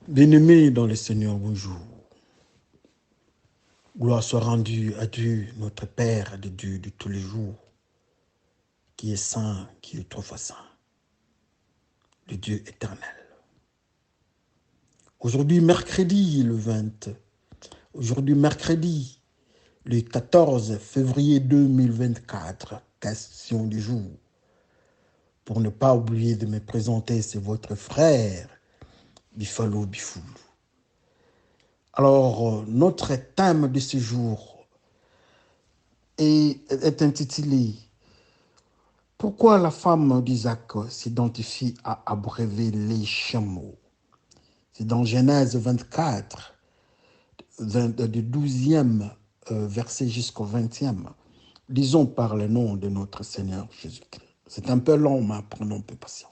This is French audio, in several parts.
Bien-aimés dans le Seigneur, bonjour. Gloire soit rendue à Dieu, notre Père de Dieu de tous les jours, qui est saint, qui est trop saint, le Dieu éternel. Aujourd'hui, mercredi, le 14 février 2024, question du jour. Pour ne pas oublier de me présenter, c'est votre frère, Bifalo Bifoulou. Alors, notre thème de ce jour est intitulé « Pourquoi la femme d'Isaac s'identifie à abreuver les chameaux ?» C'est dans Genèse 24, du 12e verset jusqu'au 20e. Lisons par le nom de notre Seigneur Jésus-Christ. C'est un peu long, mais prenons un peu patience.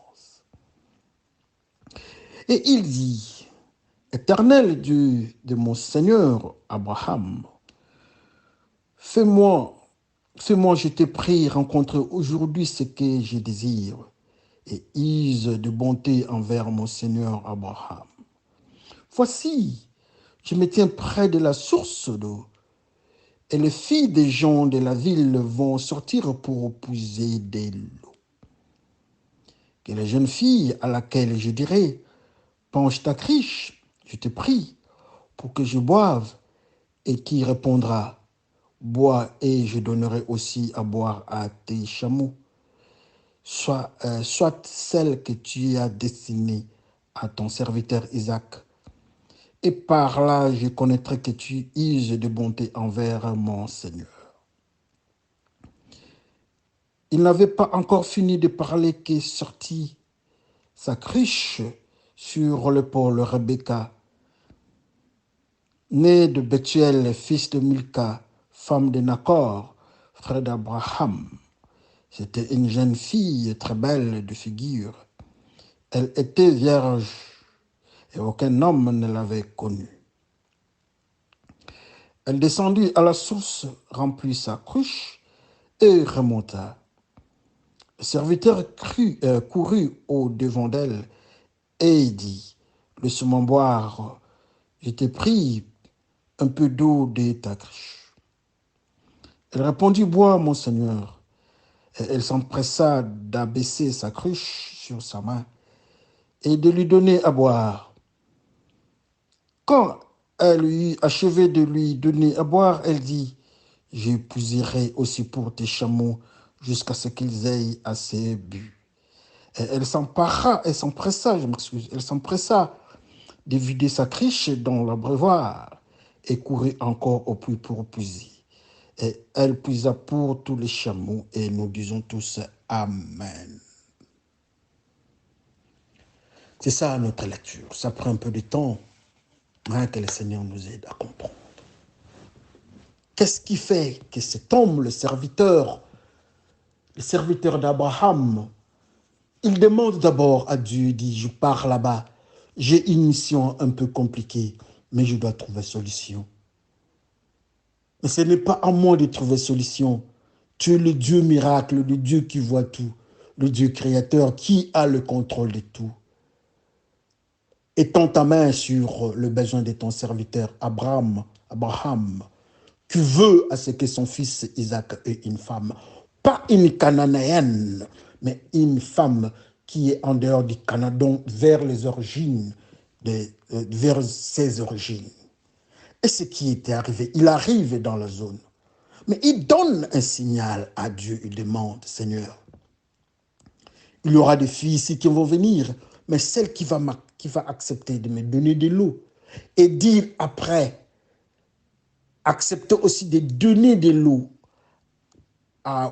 Et il dit, « Éternel Dieu de mon Seigneur Abraham, fais-moi, je te prie, rencontrer aujourd'hui ce que je désire et use de bonté envers mon Seigneur Abraham. Voici, je me tiens près de la source d'eau, et les filles des gens de la ville vont sortir pour puiser de l'eau. Que la jeune fille à laquelle je dirai, penche ta criche, je te prie, pour que je boive, et qui répondra, bois et je donnerai aussi à boire à tes chameaux. Soit celle que tu as destinée à ton serviteur Isaac. Et par là, je connaîtrai que tu uses de bonté envers mon Seigneur. » Il n'avait pas encore fini de parler que sortit sa cruche sur l'épaule Rebecca, née de Bethuel, fils de Milka, femme de Nachor, frère d'Abraham. C'était une jeune fille très belle de figure. Elle était vierge et aucun homme ne l'avait connue. Elle descendit à la source, remplit sa cruche et remonta. Le serviteur courut au-devant d'elle et dit, « Laisse-moi boire, je t'ai pris un peu d'eau de ta cruche. » Elle répondit, « Bois, mon Seigneur. » Et elle s'empressa d'abaisser sa cruche sur sa main et de lui donner à boire. Quand elle eut achevé de lui donner à boire, elle dit, « Je puiserai aussi pour tes chameaux jusqu'à ce qu'ils aient assez bu. » Et elle s'empressa de vider sa criche dans l'abreuvoir et courut encore au puits pour puiser. Et elle puisa pour tous les chameaux et nous disons tous Amen. C'est ça notre lecture. Ça prend un peu de temps que le Seigneur nous aide à comprendre. Qu'est-ce qui fait que cet homme, le serviteur d'Abraham, il demande d'abord à Dieu, il dit, « Je pars là-bas, j'ai une mission un peu compliquée, mais je dois trouver solution. » Mais ce n'est pas à moi de trouver solution. Tu es le Dieu miracle, le Dieu qui voit tout, le Dieu créateur qui a le contrôle de tout. Étends ta main sur le besoin de ton serviteur Abraham, qui veut à ce que son fils Isaac ait une femme. Pas une cananéenne, mais une femme qui est en dehors du Canaan, vers les origines, vers ses origines. Et ce qui était arrivé, il arrive dans la zone. Mais il donne un signal à Dieu, il demande, « Seigneur, il y aura des filles ici qui vont venir, mais celle qui va accepter de me donner de l'eau et dire après, accepter aussi de donner de l'eau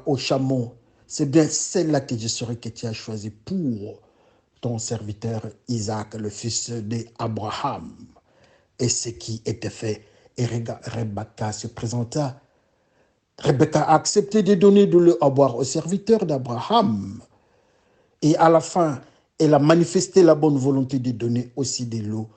aux chameaux, c'est bien celle-là que je saurais que tu as choisie pour ton serviteur Isaac, le fils d'Abraham. » Et ce qui était fait, et Rebecca se présenta. Rebecca a accepté de donner de l'eau à boire au serviteur d'Abraham. Et à la fin, elle a manifesté la bonne volonté de donner aussi de l'eau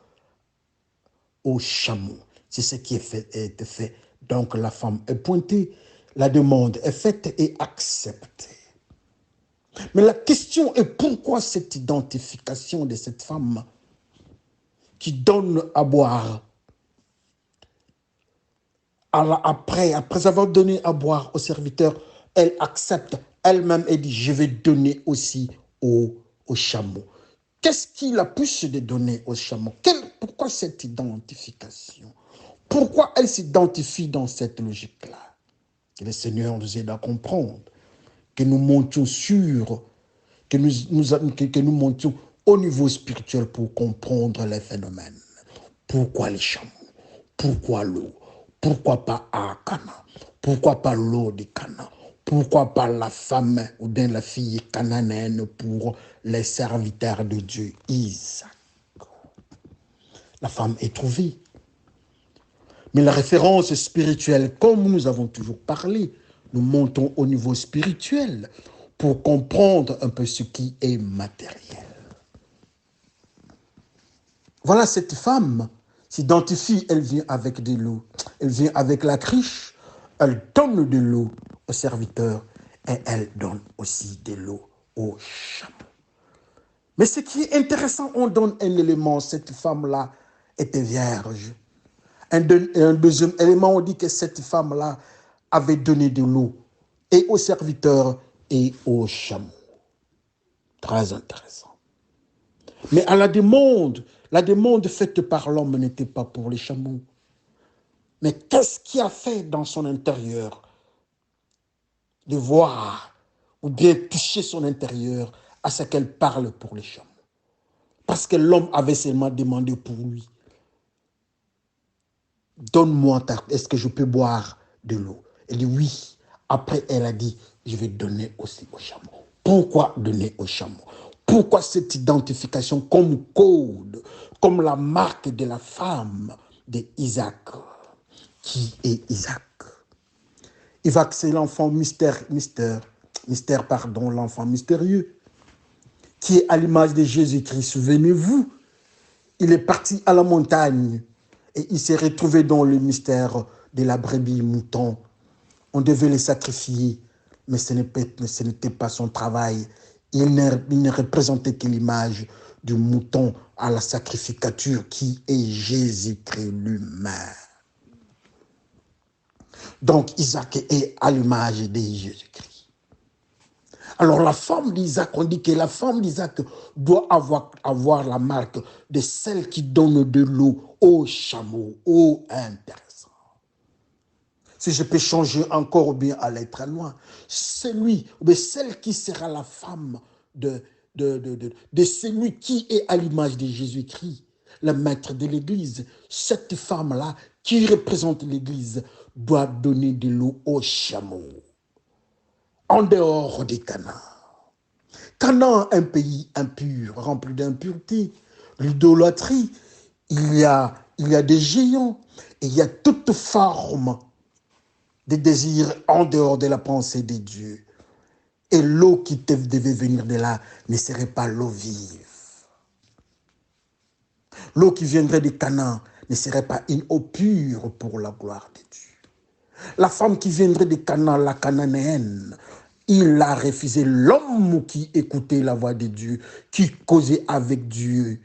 aux chameaux. C'est ce qui est fait. Donc la femme est pointée, la demande est faite et acceptée. Mais la question est pourquoi cette identification de cette femme qui donne à boire. Alors après avoir donné à boire au serviteur, elle accepte elle-même et dit, je vais donner aussi au chameau. Qu'est-ce qui la pousse de donner au chameau? Pourquoi cette identification? Pourquoi elle s'identifie dans cette logique-là? Que le Seigneur nous aide à comprendre, que nous montions que nous montions au niveau spirituel pour comprendre les phénomènes. Pourquoi les chameaux? Pourquoi l'eau? Pourquoi pas à Cana? Pourquoi pas l'eau de Cana? Pourquoi pas la femme ou bien la fille cananéenne pour les serviteurs de Dieu, Isaac? La femme est trouvée. Mais la référence spirituelle, comme nous avons toujours parlé, nous montons au niveau spirituel pour comprendre un peu ce qui est matériel. Voilà, cette femme s'identifie, elle vient avec de l'eau, elle vient avec la cruche, elle donne de l'eau au serviteur et elle donne aussi de l'eau au chameau. Mais ce qui est intéressant, on donne un élément, cette femme-là était vierge. Un deuxième élément, on dit que cette femme-là avait donné de l'eau et au serviteur et au chameau. Très intéressant. Mais à la demande faite par l'homme n'était pas pour les chameaux. Mais qu'est-ce qui a fait dans son intérieur de voir ou bien toucher son intérieur à ce qu'elle parle pour les chameaux? Parce que l'homme avait seulement demandé pour lui. Donne-moi, est-ce que je peux boire de l'eau? Elle dit oui. Après, elle a dit, je vais donner aussi au chameau. Pourquoi donner au chameau? Pourquoi cette identification comme code, comme la marque de la femme d'Isaac? Qui est Isaac? Isaac, c'est l'enfant l'enfant mystérieux, qui est à l'image de Jésus-Christ. Souvenez-vous, il est parti à la montagne et il s'est retrouvé dans le mystère de la brebis mouton. On devait les sacrifier, mais ce n'était pas son travail. Il ne représentait que l'image du mouton à la sacrificature qui est Jésus-Christ lui-même. Donc Isaac est à l'image de Jésus-Christ. Alors la femme d'Isaac, on dit que la femme d'Isaac doit avoir la marque de celle qui donne de l'eau au chameau. Oh, intéressant. Si je peux changer encore ou bien aller très loin, celui, mais celle qui sera la femme de celui qui est à l'image de Jésus-Christ, le maître de l'Église, cette femme-là qui représente l'Église doit donner de l'eau au chameau, en dehors de Canaan. Canaan, un pays impur, rempli d'impureté, l'idolâtrie, il y a des géants, et il y a toute forme de désirs en dehors de la pensée de Dieu. Et l'eau qui devait venir de là ne serait pas l'eau vive. L'eau qui viendrait de Canaan ne serait pas une eau pure pour la gloire de Dieu. La femme qui viendrait de Canaan, la cananéenne, il a refusé l'homme qui écoutait la voix de Dieu, qui causait avec Dieu,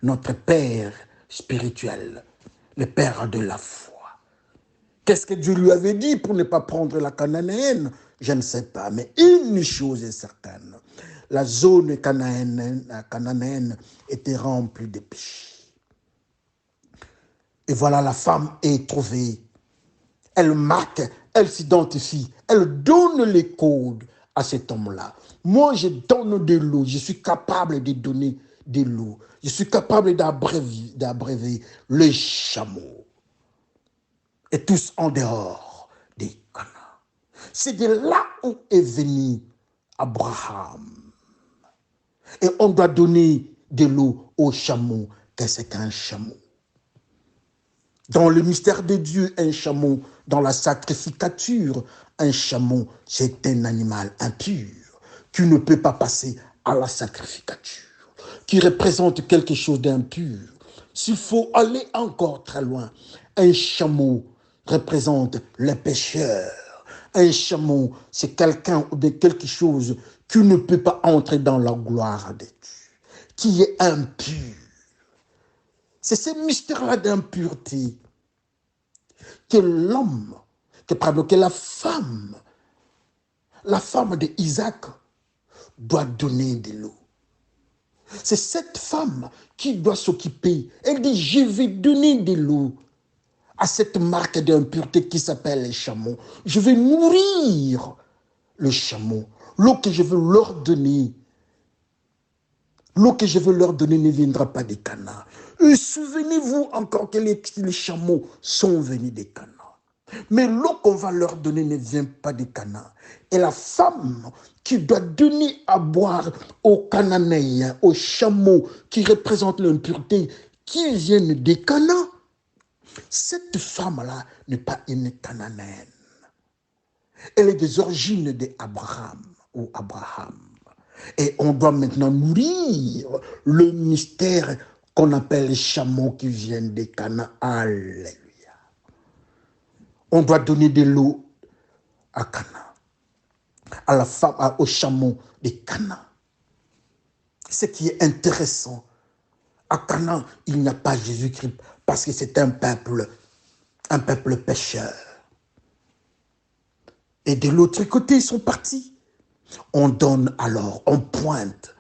notre Père spirituel, le Père de la foi. Qu'est-ce que Dieu lui avait dit pour ne pas prendre la cananéenne? Je ne sais pas, mais une chose est certaine. La zone cananéenne était remplie de péchés. Et voilà, la femme est trouvée. Elle marque, elle s'identifie, elle donne les codes à cet homme-là. Moi, je donne de l'eau, je suis capable de donner de l'eau. Je suis capable d'abréver les chameaux. Et tous en dehors des Canaan. C'est de là où est venu Abraham. Et on doit donner de l'eau au chameau. Qu'est-ce qu'un chameau? Dans le mystère de Dieu, un chameau, dans la sacrificature, un chameau, c'est un animal impur qui ne peut pas passer à la sacrificature, qui représente quelque chose d'impur. S'il faut aller encore très loin, un chameau représente le pécheur. Un chameau, c'est quelqu'un ou bien quelque chose qui ne peut pas entrer dans la gloire de Dieu, qui est impur. C'est ce mystère-là d'impureté que l'homme, que la femme d'Isaac doit donner de l'eau. C'est cette femme qui doit s'occuper. Elle dit, je vais donner de l'eau à cette marque d'impureté qui s'appelle les chameaux. Je vais nourrir le chameau. L'eau que je veux leur donner, ne viendra pas des Canaan. Et souvenez-vous encore que les chameaux sont venus des Canaan. Mais l'eau qu'on va leur donner ne vient pas des Canaan. Et la femme qui doit donner à boire aux Cananéens, aux chameaux qui représentent l'impureté, qui viennent des Canaan, cette femme-là n'est pas une Cananéenne. Elle est des origines d'Abraham ou Abraham. Et on doit maintenant nourrir le mystère qu'on appelle les chameaux qui viennent des Canaan. Alléluia. On doit donner de l'eau à Canaan, à la femme, aux chameaux des Canaan. Ce qui est intéressant, à Canaan, il n'y a pas Jésus-Christ parce que c'est un peuple pécheur. Et de l'autre côté, ils sont partis. On donne alors, on pointe.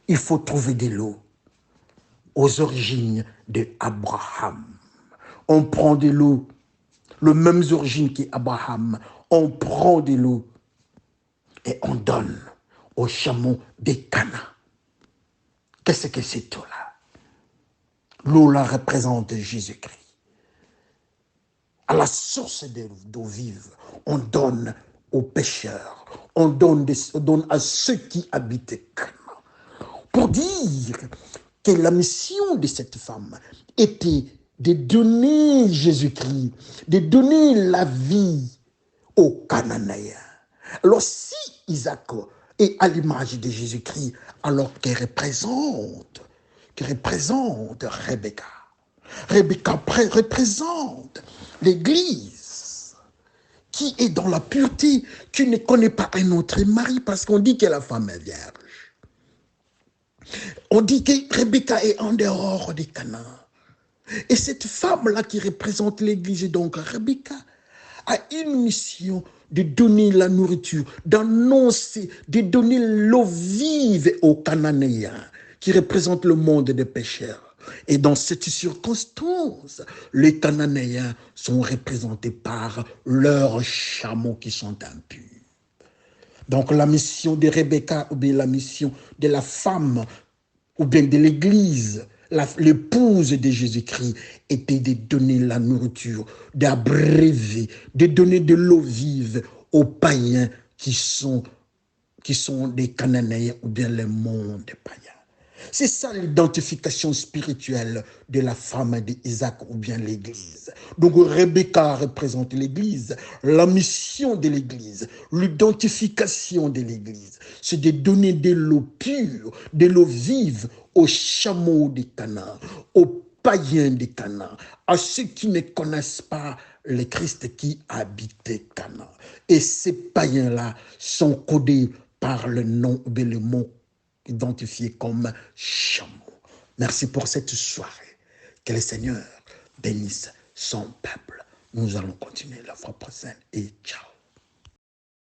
Il faut trouver de l'eau aux origines d'Abraham. On prend de l'eau, les mêmes origines qu'Abraham. On prend de l'eau et on donne aux chameaux des Canaan. Qu'est-ce que c'est tout là? L'eau là représente Jésus-Christ. À la source d'eau vive, on donne aux pécheurs, on donne à ceux qui habitent Canaan. Pour dire que la mission de cette femme était de donner Jésus-Christ, de donner la vie aux Cananéens. Alors si Isaac est à l'image de Jésus-Christ, alors qu'elle représente Rebecca. Rebecca représente l'Église qui est dans la pureté, qui ne connaît pas un autre mari, parce qu'on dit que la femme est vierge. On dit que Rebecca est en dehors des Canaan. Et cette femme-là qui représente l'Église, donc Rebecca, a une mission de donner la nourriture, d'annoncer, de donner l'eau vive aux Cananéens, qui représentent le monde des pécheurs. Et dans cette circonstance, les Cananéens sont représentés par leurs chameaux qui sont impurs. Donc la mission de Rebecca, ou bien la mission de la femme, ou bien de l'Église, l'épouse de Jésus-Christ, était de donner la nourriture, d'abréver, de donner de l'eau vive aux païens qui sont des Cananéens ou bien le monde des païens. C'est ça l'identification spirituelle de la femme d'Isaac ou bien l'Église. Donc Rebecca représente l'Église, la mission de l'Église, l'identification de l'Église, c'est de donner de l'eau pure, de l'eau vive aux chameaux des Canaan, aux païens des Canaan, à ceux qui ne connaissent pas le Christ qui habitait Canaan. Et ces païens-là sont codés par le nom ou le mot identifié comme chameau. Merci pour cette soirée. Que le Seigneur bénisse son peuple. Nous allons continuer la fois prochaine et ciao.